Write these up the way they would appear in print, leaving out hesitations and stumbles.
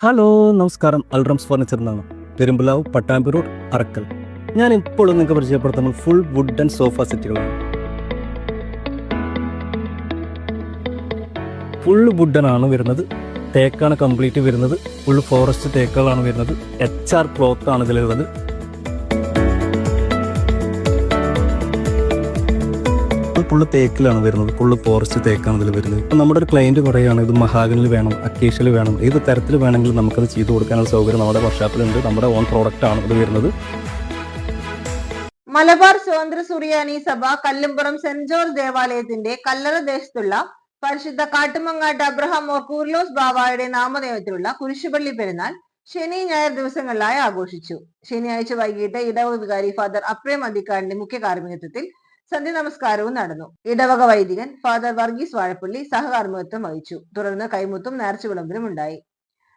Hello നമസ്കാരം. അൽറംസ് furniture എന്നാണ് Perumbalavu Pattambi road Arakkal. ഞാൻ ഇപ്പോൾ നിങ്ങൾക്ക് പരിചയപ്പെടുത്തുന്നത് ഫുൾ വുഡൻ സോഫ സെറ്റുകളാണ്. ഫുൾ വുഡൻ ആണ് വരുന്നത്. തേക്കാണ് കംപ്ലീറ്റ് വരുന്നത്. ഫുൾ ഫോറസ്റ്റ് തേക്കുകളാണ് വരുന്നത്. HR ക്ലോത്ത് ആണ് ഇതിലുള്ളത്. ഫുള്ള് തേക്കിലാണ് വരുന്നത്. ഫുള്ള് ഫോറസ്റ്റ് തേക്കാണ് ഇതിൽ വരുന്നത്. അപ്പം നമ്മുടെ ഒരു ക്ലയൻറ്റ് പറയുകയാണ് ഇത് മഹാഗണിൽ വേണം, അക്കേഷ്യയിൽ വേണം, ഏത് തരത്തിൽ വേണമെങ്കിലും നമുക്കത് ചെയ്തു കൊടുക്കാനുള്ള സൗകര്യം നമ്മുടെ വർക്ക്ഷോപ്പിലുണ്ട്. നമ്മുടെ ഓൺ പ്രോഡക്റ്റ് ആണ് ഇത് വരുന്നത്. മലബാർ സ്വതന്ത്ര സുറിയാനി സഭ കല്ലുംപുറം സെന്റ് ജോർജ് ദേവാലയത്തിന്റെ കല്ലറ ദേശത്തുള്ള പരിശുദ്ധ കാട്ടുമങ്ങാട്ട് അബ്രഹാം ഓർ കൂർലോസ് ബാവായുടെ നാമധേയത്തിലുള്ള കുരിശുപള്ളി പെരുന്നാൾ ശനി ഞായർ ദിവസങ്ങളിലായി ആഘോഷിച്ചു. ശനിയാഴ്ച വൈകിട്ട് ഇടവക വികാരി ഫാദർ അപ്രേം അന്തിക്കാടിന്റെ മുഖ്യ കാർമ്മികത്വത്തിൽ സന്ധ്യ നമസ്കാരവും നടന്നു. ഇടവക വൈദികൻ ഫാദർ വർഗീസ് വാഴപ്പള്ളി സഹകാർമ്മികത്വം വഹിച്ചു. തുടർന്ന് കൈമുത്തും നേർച്ച വിളമ്പലും ഉണ്ടായി.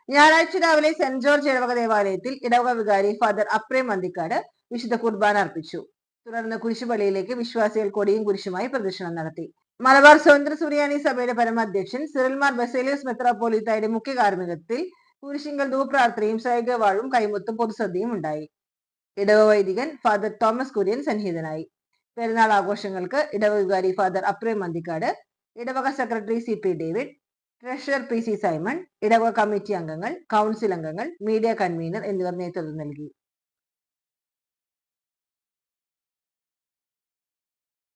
ഞായറാഴ്ച രാവിലെ സെന്റ് ജോർജ് ഇടവക ദേവാലയത്തിൽ ഇടവക വികാരി ഫാദർ അപ്രേം അന്തിക്കാട് വിശുദ്ധ കുർബാന അർപ്പിച്ചു. തുടർന്ന് കുരിശുപള്ളിയിലേക്ക് വിശ്വാസികൾ കൊടിയും കുരിശുമായി പ്രദക്ഷിണം നടത്തി. മലബാർ സ്വതന്ത്ര സുറിയാനി സഭയുടെ പരമാധ്യക്ഷൻ സിറിൽമാർ ബസേലിയസ് മെത്രാപ്പോലീത്തായുടെ മുഖ്യ കാർമ്മികത്വത്തിൽ കുരിശിങ്കൽ ധൂപ്രാർത്ഥനയും സൈകവാഴും കൈമുത്തും പൊതുസദ്യയും ഉണ്ടായി. ഇടവ വൈദികൻ ഫാദർ തോമസ് കുര്യൻ സന്നിഹിതനായി. പെരുന്നാൾ ആഘോഷങ്ങൾക്ക് ഇടവക വികാരി ഫാദർ അപ്രേം അന്തിക്കാട്, ഇടവക secretary CP David, treasurer PC Simon, ഇടവക കമ്മിറ്റി അംഗങ്ങൾ, കൗൺസിൽ അംഗങ്ങൾ, മീഡിയ കൺവീനർ എന്നിവർ നേതൃത്വം നൽകി.